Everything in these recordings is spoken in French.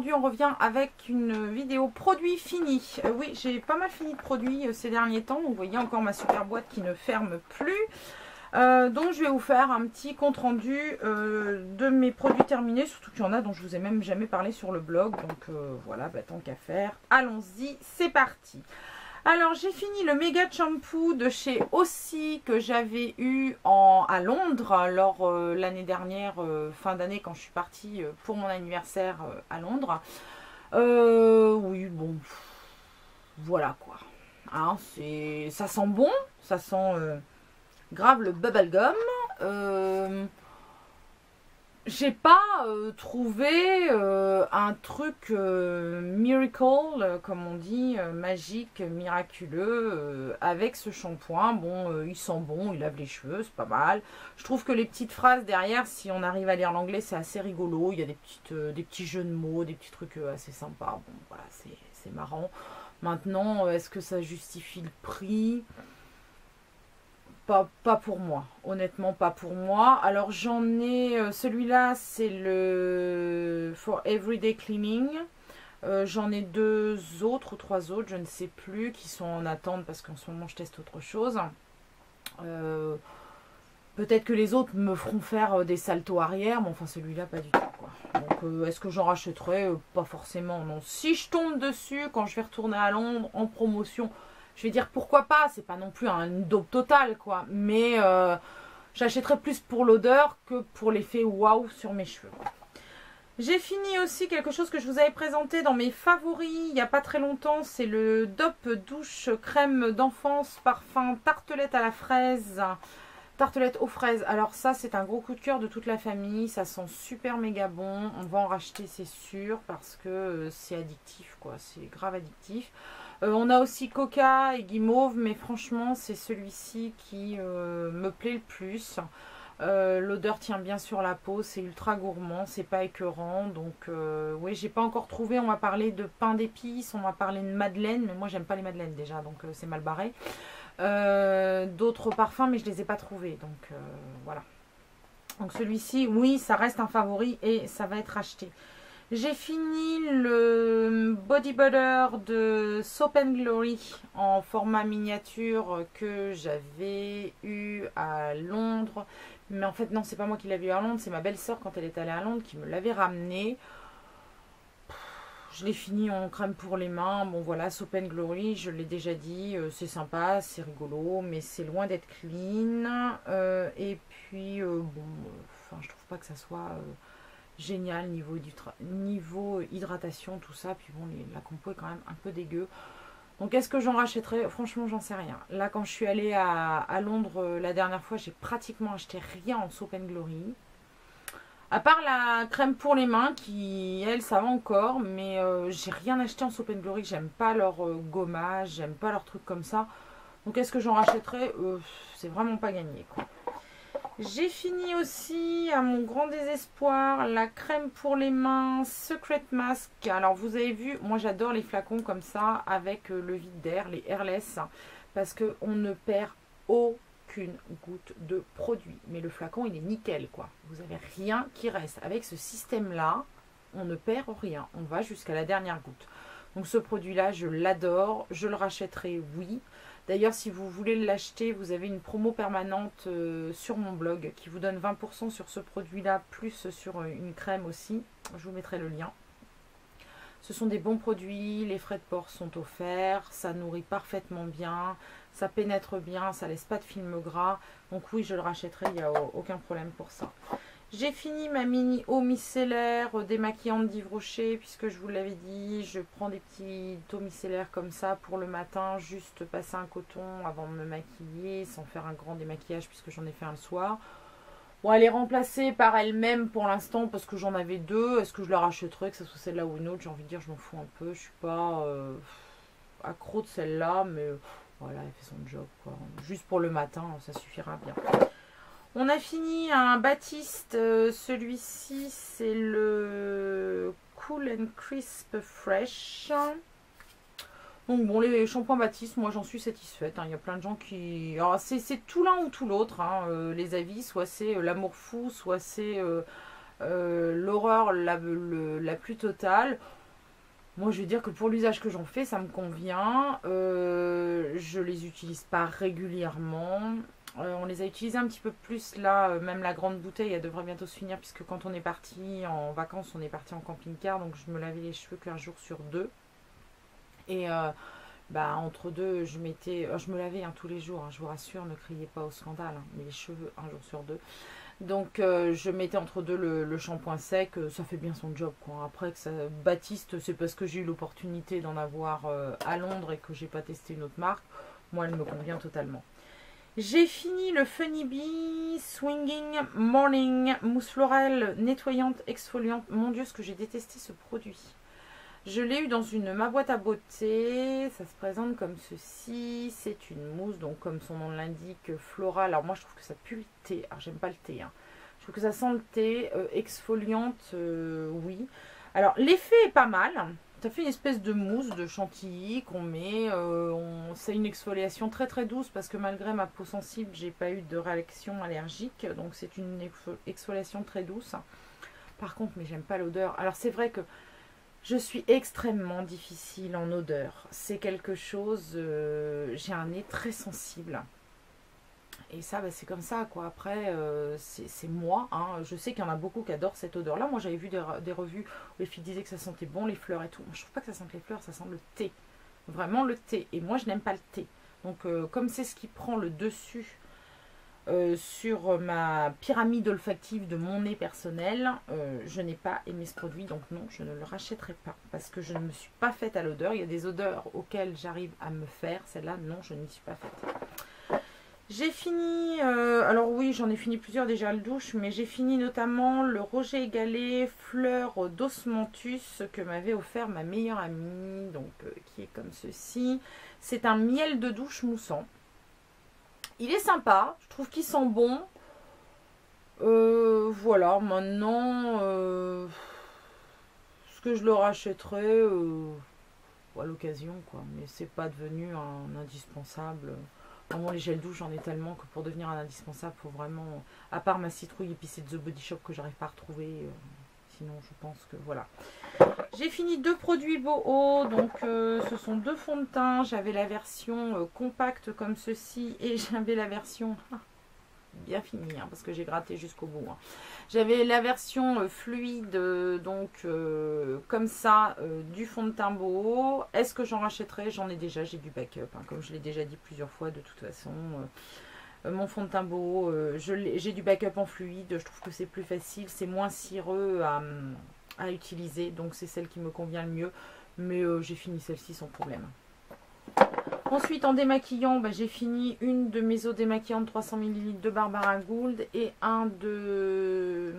aujourd'hui on revient avec une vidéo produit fini. Oui, j'ai pas mal fini de produits ces derniers temps. Vous voyez encore ma super boîte qui ne ferme plus. Donc je vais vous faire un petit compte rendu de mes produits terminés, surtout qu'il y en a dont je vous ai même jamais parlé sur le blog. Donc voilà, bah, tant qu'à faire, allons-y, c'est parti. Alors j'ai fini le méga shampoo de chez Aussie que j'avais eu à Londres lors l'année dernière, fin d'année, quand je suis partie pour mon anniversaire à Londres. Oui, bon, voilà quoi. Hein, ça sent bon, ça sent grave le bubblegum. J'ai pas trouvé un truc miracle, comme on dit, magique, miraculeux, avec ce shampoing. Bon, il sent bon, il lave les cheveux, c'est pas mal. Je trouve que les petites phrases derrière, si on arrive à lire l'anglais, c'est assez rigolo. Il y a des petits jeux de mots, des petits trucs assez sympas. Bon, voilà, c'est marrant. Maintenant, est-ce que ça justifie le prix ? Pas pour moi, honnêtement pas pour moi. Alors j'en ai, celui-là c'est le For Everyday Cleaning. J'en ai 2 autres ou 3 autres, je ne sais plus, qui sont en attente parce qu'en ce moment je teste autre chose. Peut-être que les autres me feront faire des saltos arrière, mais enfin celui-là pas du tout quoi. Donc est-ce que j'en rachèterai? Pas forcément, non. Si je tombe dessus quand je vais retourner à Londres en promotion, je vais dire pourquoi pas, c'est pas non plus un dope total quoi, mais j'achèterai plus pour l'odeur que pour l'effet waouh sur mes cheveux. J'ai fini aussi quelque chose que je vous avais présenté dans mes favoris il n'y a pas très longtemps, c'est le Dope Douche Crème d'enfance parfum tartelette à la fraise, tartelette aux fraises. Alors ça c'est un gros coup de cœur de toute la famille, ça sent super méga bon, on va en racheter c'est sûr parce que c'est addictif quoi, c'est grave addictif. On a aussi Coca et Guimauve, mais franchement c'est celui-ci qui me plaît le plus. L'odeur tient bien sur la peau, c'est ultra gourmand, c'est pas écœurant. Donc oui, j'ai pas encore trouvé, on m'a parlé de pain d'épices, on m'a parlé de madeleine, mais moi j'aime pas les madeleines déjà, donc c'est mal barré. D'autres parfums, mais je les ai pas trouvés, donc voilà. Donc celui-ci, oui, ça reste un favori et ça va être acheté. J'ai fini le Body Butter de Soap & Glory en format miniature que j'avais eu à Londres. Mais en fait, non, c'est pas moi qui l'avais eu à Londres, c'est ma belle-sœur quand elle est allée à Londres qui me l'avait ramené. Je l'ai fini en crème pour les mains. Bon voilà, Soap & Glory, je l'ai déjà dit, c'est sympa, c'est rigolo, mais c'est loin d'être clean. Et puis, bon, enfin, je trouve pas que ça soit... génial niveau hydratation, tout ça. Puis bon, la compo est quand même un peu dégueu. Donc est-ce que j'en rachèterai? Franchement, j'en sais rien. Là, quand je suis allée à Londres la dernière fois, j'ai pratiquement acheté rien en Soap & Glory. À part la crème pour les mains qui, elle, ça va encore. Mais j'ai rien acheté en Soap & Glory. J'aime pas leur gommage, j'aime pas leurs trucs comme ça. Donc est-ce que j'en rachèterai? C'est vraiment pas gagné, quoi. J'ai fini aussi, à mon grand désespoir, la crème pour les mains Secret Mask. Alors vous avez vu, moi j'adore les flacons comme ça avec le vide d'air, les airless, parce qu'on ne perd aucune goutte de produit. Mais le flacon il est nickel quoi, vous n'avez rien qui reste. Avec ce système là, on ne perd rien, on va jusqu'à la dernière goutte. Donc ce produit là je l'adore, je le rachèterai oui. D'ailleurs, si vous voulez l'acheter, vous avez une promo permanente sur mon blog qui vous donne 20% sur ce produit-là, plus sur une crème aussi. Je vous mettrai le lien. Ce sont des bons produits, les frais de port sont offerts, ça nourrit parfaitement bien, ça pénètre bien, ça laisse pas de film gras. Donc oui, je le rachèterai, il n'y a aucun problème pour ça. J'ai fini ma mini eau micellaire démaquillante d'Yves Rocher, puisque je vous l'avais dit, je prends des petits eaux micellaires comme ça pour le matin, juste passer un coton avant de me maquiller, sans faire un grand démaquillage puisque j'en ai fait un le soir. Bon, elle est remplacée par elle-même pour l'instant parce que j'en avais 2. Est-ce que je la rachèterai, que ce soit celle-là ou une autre? J'ai envie de dire, je m'en fous un peu. Je suis pas accro de celle-là, mais voilà, elle fait son job, quoi. Juste pour le matin, ça suffira bien. On a fini un Baptiste, celui-ci c'est le Cool and Crisp Fresh. Donc bon, les shampoings Baptiste, moi j'en suis satisfaite. Hein. Il y a plein de gens qui... Alors c'est tout l'un ou tout l'autre, hein, les avis. Soit c'est l'amour fou, soit c'est l'horreur la plus totale. Moi, je vais dire que pour l'usage que j'en fais, ça me convient. Je les utilise pas régulièrement. On les a utilisés un petit peu plus là, même la grande bouteille, elle devrait bientôt se finir puisque quand on est parti en vacances, on est parti en camping-car, donc je me lavais les cheveux qu'un jour sur deux. Et bah, entre deux, je me lavais tous les jours, hein, je vous rassure, ne criez pas au scandale, hein, mais les cheveux un jour sur deux. Donc je mettais entre deux le shampoing sec, ça fait bien son job quoi. Après que ça Baptiste, c'est parce que j'ai eu l'opportunité d'en avoir à Londres et que j'ai pas testé une autre marque. Moi, elle me convient totalement. J'ai fini le Funny Bee Swinging Morning Mousse Florale nettoyante exfoliante. Mon Dieu, ce que j'ai détesté ce produit. Je l'ai eu dans ma boîte à beauté. Ça se présente comme ceci. C'est une mousse, donc comme son nom l'indique, florale. Alors moi, je trouve que ça pue le thé. Alors, j'aime pas le thé. Hein. Je trouve que ça sent le thé. Exfoliante, oui. Alors, l'effet est pas mal. Ça fait une espèce de mousse de chantilly qu'on met. C'est une exfoliation très très douce parce que malgré ma peau sensible, j'ai pas eu de réaction allergique. Donc, c'est une exfoliation très douce. Par contre, mais j'aime pas l'odeur. Alors, c'est vrai que je suis extrêmement difficile en odeur. C'est quelque chose... j'ai un nez très sensible. Et ça, bah, c'est comme ça, quoi. Après, c'est moi. Hein. Je sais qu'il y en a beaucoup qui adorent cette odeur-là. Moi, j'avais vu des revues où les filles disaient que ça sentait bon, les fleurs et tout. Moi, je trouve pas que ça sente les fleurs, ça sent le thé. Vraiment le thé. Et moi, je n'aime pas le thé. Donc, comme c'est ce qui prend le dessus sur ma pyramide olfactive de mon nez personnel, je n'ai pas aimé ce produit, donc non, je ne le rachèterai pas parce que je ne me suis pas faite à l'odeur. Il y a des odeurs auxquelles j'arrive à me faire, celle-là non, je n'y suis pas faite. J'ai fini, alors oui, j'en ai fini plusieurs déjà le douche, mais j'ai fini notamment le Roger Égalé fleur d'osmanthus que m'avait offert ma meilleure amie, donc qui est comme ceci. C'est un miel de douche moussant. Il est sympa, je trouve qu'il sent bon. Voilà, maintenant, ce que je le rachèterai à l'occasion, quoi. Mais c'est pas devenu un indispensable. Vraiment, les gels douche, j'en ai tellement que pour devenir un indispensable, faut vraiment, à part ma citrouille épicée de The Body Shop que j'arrive pas à retrouver, sinon je pense que voilà. J'ai fini deux produits Boho, donc ce sont deux fonds de teint. J'avais la version compacte comme ceci et j'avais la version bien finie hein, parce que j'ai gratté jusqu'au bout. Hein. J'avais la version fluide, donc comme ça, du fond de teint Boho. Est-ce que j'en rachèterai? J'en ai déjà, j'ai du backup, hein, comme je l'ai déjà dit plusieurs fois de toute façon. Mon fond de teint Boho, j'ai du backup en fluide, je trouve que c'est plus facile, c'est moins cireux à utiliser, donc c'est celle qui me convient le mieux, mais j'ai fini celle-ci sans problème. Ensuite en démaquillant, bah, j'ai fini une de mes eaux démaquillantes 300 ml de Barbara Gould et un de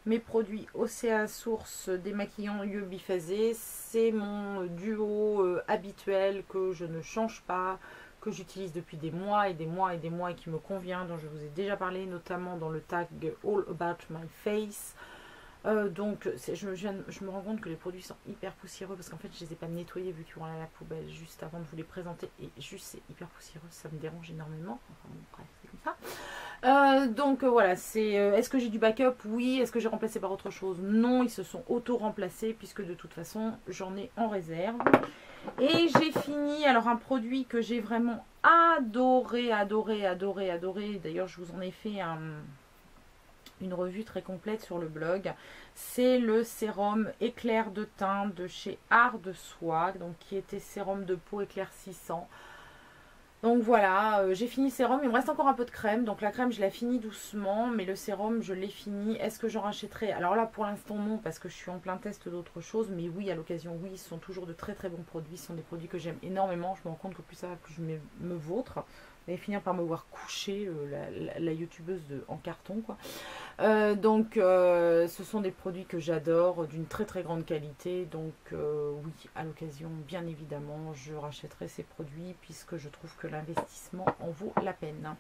mes produits Océa Source démaquillant yeux biphasé. C'est mon duo habituel que je ne change pas, que j'utilise depuis des mois et des mois et des mois et qui me convient, dont je vous ai déjà parlé, notamment dans le tag All About My Face. Donc je me rends compte que les produits sont hyper poussiéreux parce qu'en fait je les ai pas nettoyés vu qu'ils vont aller à la poubelle juste avant de vous les présenter et juste c'est hyper poussiéreux, ça me dérange énormément. Enfin bon, bref, c'est comme ça. Donc voilà, c'est est-ce que j'ai du backup? Oui. Est-ce que j'ai remplacé par autre chose? Non, ils se sont auto-remplacés puisque de toute façon j'en ai en réserve. Et j'ai fini, alors un produit que j'ai vraiment adoré, d'ailleurs je vous en ai fait une revue très complète sur le blog, c'est le sérum éclair de teint de chez Art de Soie, donc qui était sérum de peau éclaircissant. Donc voilà, j'ai fini le sérum, il me reste encore un peu de crème, donc la crème je la finis doucement, mais le sérum je l'ai fini. Est-ce que j'en rachèterai? Alors là pour l'instant non, parce que je suis en plein test d'autres choses, mais oui à l'occasion oui, ce sont toujours de très très bons produits, ce sont des produits que j'aime énormément, je me rends compte que plus ça va, plus je me vautre. Vous allez finir par me voir coucher la youtubeuse en carton quoi. Donc ce sont des produits que j'adore, d'une très très grande qualité, donc oui à l'occasion bien évidemment je rachèterai ces produits puisque je trouve que l'investissement en vaut la peine.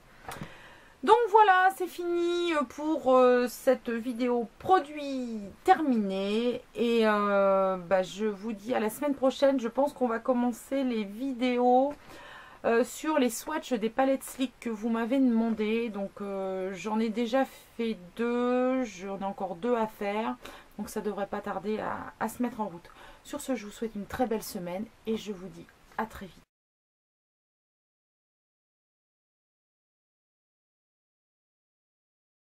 Donc voilà, c'est fini pour cette vidéo produit terminée et bah, je vous dis à la semaine prochaine. Je pense qu'on va commencer les vidéos sur les swatchs des palettes Sleek que vous m'avez demandé. Donc j'en ai déjà fait deux, j'en ai encore deux à faire. Donc ça ne devrait pas tarder à se mettre en route. Sur ce, je vous souhaite une très belle semaine et je vous dis à très vite.